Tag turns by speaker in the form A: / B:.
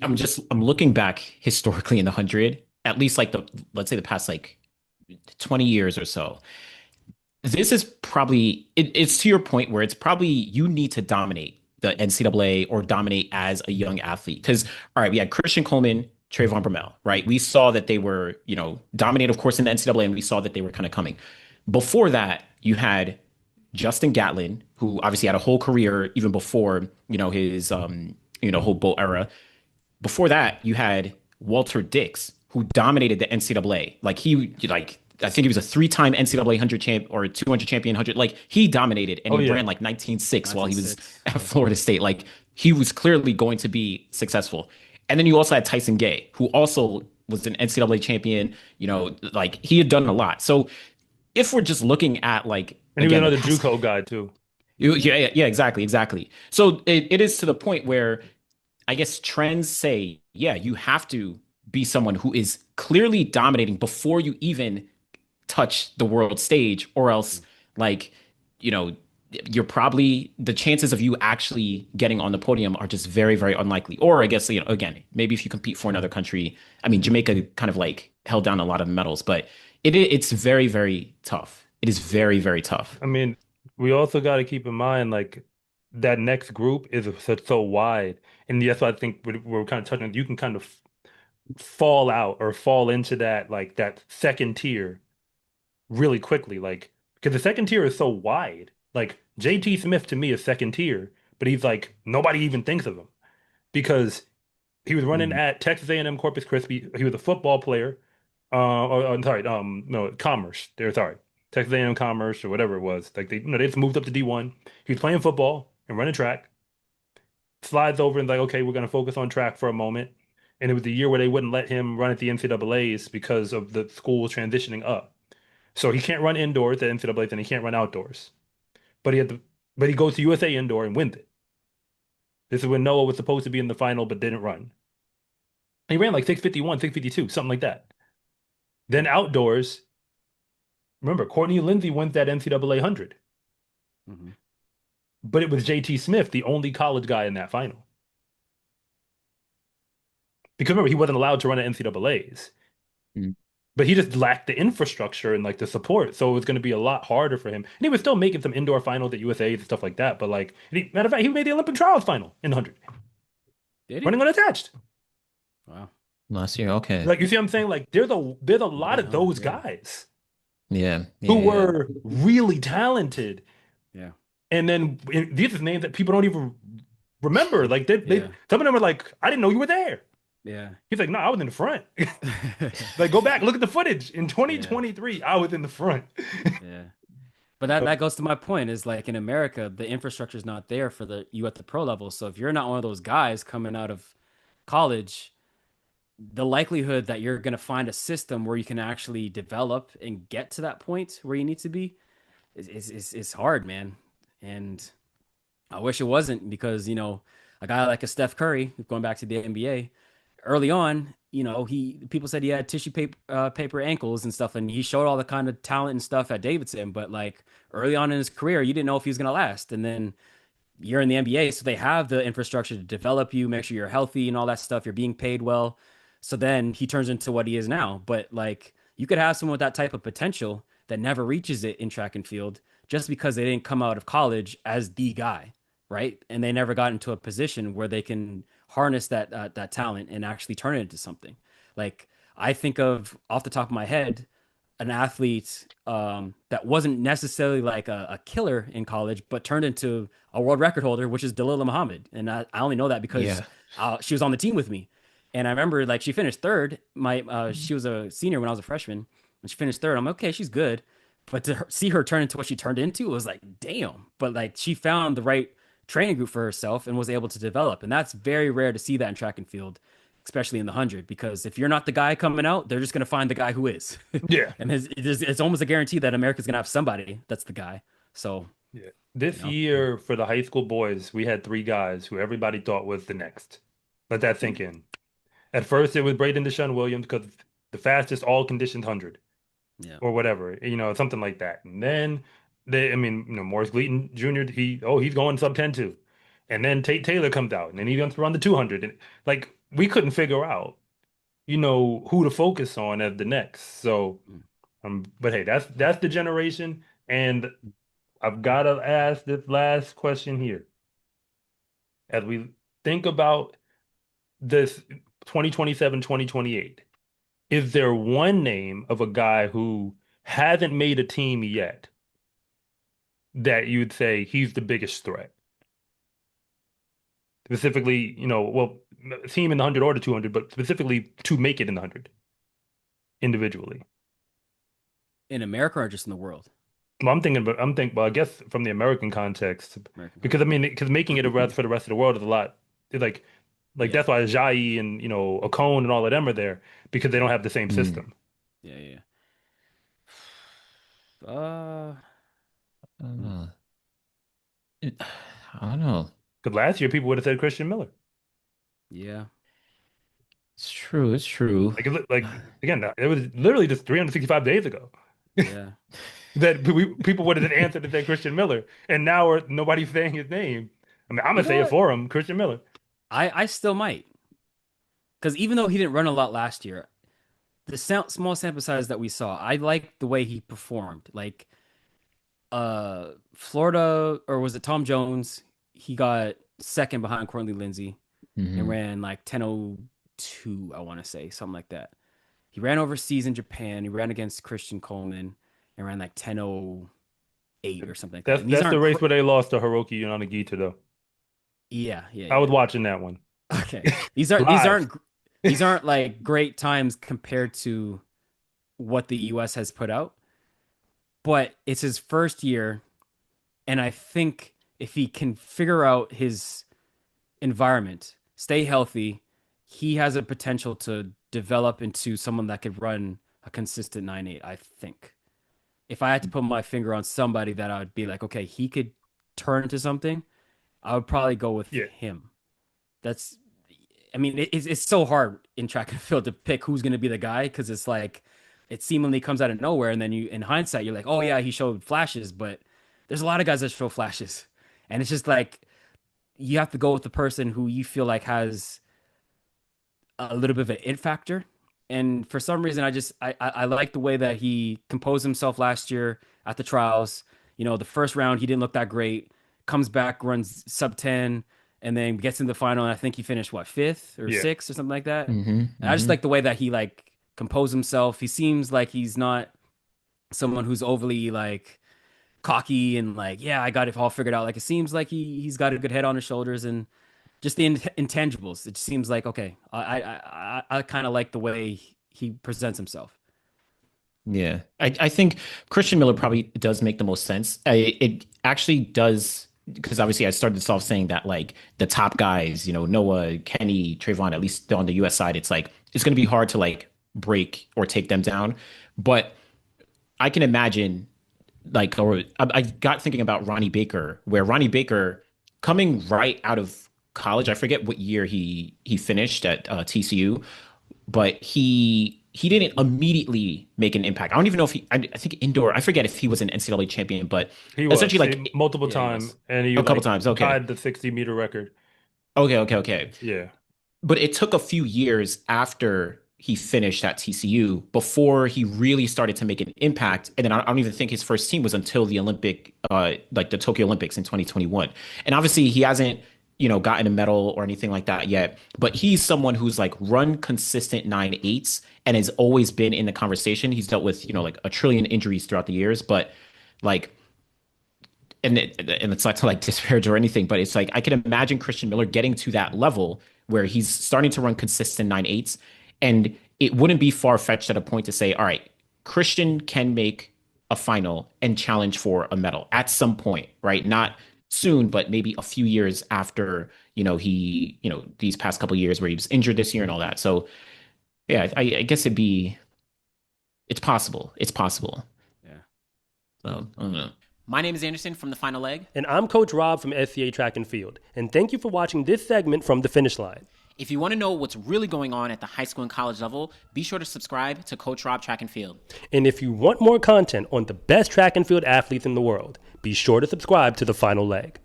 A: I'm looking back historically in the 100, at least like let's say the past like 20 years or so. This is probably it's to your point where it's probably you need to dominate the NCAA or dominate as a young athlete. Because all right, we had Christian Coleman, Trayvon Bromell, right? We saw that they were, dominate, of course, in the NCAA, and we saw that they were kind of coming. Before that, you had Justin Gatlin, who obviously had a whole career even before, his whole boat era. Before that, you had Walter Dix, who dominated the NCAA. I think he was a three-time NCAA 100 champ or 200 champion 100. Like he dominated and
B: Oh
A: he
B: yeah,
A: ran like 19.6 while he was
B: 1906.
A: at
B: Yeah.
A: Florida State. Like he was clearly going to be successful. And then you also had Tyson Gay, who also was an NCAA champion. Like he had done a lot. So if we're just looking at like
B: And he was
A: again the
B: another
A: past,
B: JUCO guy too.
A: yeah, yeah, exactly, exactly. So it is to the point where I guess trends say, yeah, you have to be someone who is clearly dominating before you even touch the world stage, or else, like, you know, you're probably the chances of you actually getting on the podium are just very, very unlikely. Or I guess, again, maybe if you compete for another country, I mean, Jamaica kind of like held down a lot of medals, but it's very, very tough. It is very, very tough.
B: I mean, we also got to keep in mind like that next group is so wide, and that's why I think we're kind of touching. You can kind of fall out or fall into that like that second tier really quickly, like because the second tier is so wide. Like JT Smith to me is second tier, but he's like nobody even thinks of him because he was running
A: Mhm.
B: at Texas A&M Corpus Christi. He was a football player. I'm sorry, no, Commerce. They're sorry, Texas A&M Commerce or whatever it was. Like they just moved up to D1. He was playing football and running track. Slides over and like, okay, we're gonna focus on track for a moment. And it was the year where they wouldn't let him run at the NCAA's because of the school transitioning up. So he can't run indoors at NCAA's and he can't run outdoors. But he goes to USA indoor and wins it. This is when Noah was supposed to be in the final but didn't run. He ran like 651, 652, something like that. Then outdoors, remember, Courtney Lindsay wins that NCAA 100,
C: Hmm.
B: but it was JT Smith, the only college guy in that final. Because remember, he wasn't allowed to run at NCAA's,
A: Mhm.
B: but he just lacked the infrastructure and like the support. So it was going to be a lot harder for him. And he was still making some indoor finals at USA and stuff like that. But like, matter of fact, he made the Olympic trials final in the 100,
C: Did he?
B: running unattached.
C: Wow.
A: Last year, okay.
B: Like, you see what I'm saying? Like, there's a lot
C: Yeah,
B: of
C: no,
B: those
C: yeah.
B: guys
A: Yeah,
B: who
A: yeah, yeah.
B: were really talented.
C: Yeah.
B: And then these are names that people don't even remember. Like
C: Yeah.
B: some of them are like, I didn't know you were there.
C: Yeah.
B: He's like, no, I was in the front. Like, go back, look at the footage. In
C: Yeah.
B: 2023, I was in the front.
C: Yeah. But that goes to my point is like in America, the infrastructure is not there for you at the pro level. So if you're not one of those guys coming out of college, the likelihood that you're going to find a system where you can actually develop and get to that point where you need to be is hard, man. And I wish it wasn't because, a guy like a Steph Curry, going back to the NBA, early on, people said he had paper ankles and stuff, and he showed all the kind of talent and stuff at Davidson. But like early on in his career, you didn't know if he was gonna last. And then you're in the NBA, so they have the infrastructure to develop you, make sure you're healthy and all that stuff. You're being paid well. So then he turns into what he is now. But like you could have someone with that type of potential that never reaches it in track and field just because they didn't come out of college as the guy, right? And they never got into a position where they can harness that talent and actually turn it into something. Like I think of off the top of my head an athlete that wasn't necessarily like a killer in college, but turned into a world record holder, which is Dalilah Muhammad. And I only know that because
A: Yeah.
C: she was on the team with me. And I remember like she finished third. She was a senior when I was a freshman, and she finished third. I'm like, okay, she's good, but see her turn into what she turned into was like, damn. But like she found the right training group for herself and was able to develop, and that's very rare to see that in track and field, especially in the 100, because if you're not the guy coming out, they're just going to find the guy who is.
B: Yeah.
C: And it's almost a guarantee that America's going to have somebody that's the guy. So,
B: Yeah.
C: you
B: This
C: know,
B: year for the high school boys, we had three guys who everybody thought was the next. Let that sink in. At first, it was Braden Deshaun Williams because the fastest all conditions 100
C: yeah.
B: or whatever, something like that. And then I mean, Maurice Gleaton Jr. He's going sub 10 too. And then Tate Taylor comes out, and then he wants to run the 200. And like we couldn't figure out, who to focus on as the next. So, but hey, that's the generation, and I've got to ask this last question here. As we think about this 2027, 2028, is there one name of a guy who hasn't made a team yet that you'd say he's the biggest threat? Specifically, well, team in the 100 or the 200, but specifically to make it in the 100 individually.
C: In America or just in the world?
B: Well, well, I guess from the American context,
C: American
B: because I mean, because making it for the rest of the world is a lot. It's like
C: Yeah.
B: that's why Ajayi and Ocon and all of them are there because they don't have the same
A: Mm.
B: system.
C: Yeah.
A: Uh, I don't know.
B: Because last year people would have said Christian Miller.
C: Yeah.
A: It's true. It's true.
B: Like again, it was literally just 365 days ago
C: Yeah.
B: that people would have answered to say Christian Miller, and now nobody's saying his name. I mean, I'm gonna
C: You know
B: say it
C: what?
B: for him, Christian Miller.
C: I still might. Because even though he didn't run a lot last year, the small sample size that we saw, I liked the way he performed. Like Florida, or was it Tom Jones? He got second behind Courtney Lindsey and
A: Mhm.
C: ran like 10:02, I want to say, something like that. He ran overseas in Japan. He ran against Christian Coleman and ran like 10:08 or something like that.
B: That's
C: And these
B: that's the
C: aren't
B: race where they lost to Hiroki Yanagita, though. I was
C: yeah.
B: watching that one
C: Okay. These are these
B: live.
C: aren't these aren't like great times compared to what the US has put out, but it's his first year, and I think if he can figure out his environment, stay healthy, he has a potential to develop into someone that could run a consistent 9.8, I think. If I had to put my finger on somebody that I would be like, okay, he could turn into something, I would probably go with
B: Yeah,
C: him. That's, I mean, it's so hard in track and field to pick who's going to be the guy because it's like it seemingly comes out of nowhere, and then in hindsight, you're like, oh yeah, he showed flashes, but there's a lot of guys that show flashes, and it's just like you have to go with the person who you feel like has a little bit of an it factor. And for some reason, I like the way that he composed himself last year at the trials. The first round he didn't look that great. Comes back, runs sub 10, and then gets in the final. And I think he finished what, fifth or
B: yeah.
C: sixth or something like that.
A: Mhm.
C: And I just
A: Mhm.
C: like the way that he like composed himself. He seems like he's not someone who's overly like cocky and like, yeah, I got it all figured out. Like it seems like he's got a good head on his shoulders, and just the intangibles. It seems like okay. I kind of like the way he presents himself.
A: Yeah, I think Christian Miller probably does make the most sense. It actually does because obviously I started this off saying that like the top guys, Noah, Kenny, Trayvon, at least on the U.S. side, it's like it's going to be hard to like break or take them down. But I can imagine like, or I got thinking about Ronnie Baker, where Ronnie Baker coming right out of college, I forget what year he finished at TCU, but he didn't immediately make an impact. I don't even know if I think indoor. I forget if he was an NCAA champion, but
B: He
A: essentially
B: was
A: like
B: multiple
C: Yeah, he
B: times,
C: was.
B: and he
A: a couple
B: like
A: times. Okay,
B: tied the 60-meter record.
A: okay.
B: Yeah,
A: But it took a few years after he finished at TCU before he really started to make an impact. And then I don't even think his first team was until the like the Tokyo Olympics in 2021. And obviously he hasn't, gotten a medal or anything like that yet. But he's someone who's like run consistent 9.8s and has always been in the conversation. He's dealt with, like a trillion injuries throughout the years, but like and it's not to like disparage or anything, but it's like I can imagine Christian Miller getting to that level where he's starting to run consistent 9.8s, and it wouldn't be far fetched at a point to say, all right, Christian can make a final and challenge for a medal at some point, right? Not soon, but maybe a few years after these past couple of years where he was injured this year and all that. So yeah, I guess it's possible. It's possible.
C: Yeah.
A: So I don't know. My name is Anderson from The Final Leg.
D: And I'm Coach Rob from SCA Track and Field. And thank you for watching this segment from The Finish Line.
A: If you want to know what's really going on at the high school and college level, be sure to subscribe to Coach Rob Track and Field.
D: And if you want more content on the best track and field athletes in the world, be sure to subscribe to The Final Leg.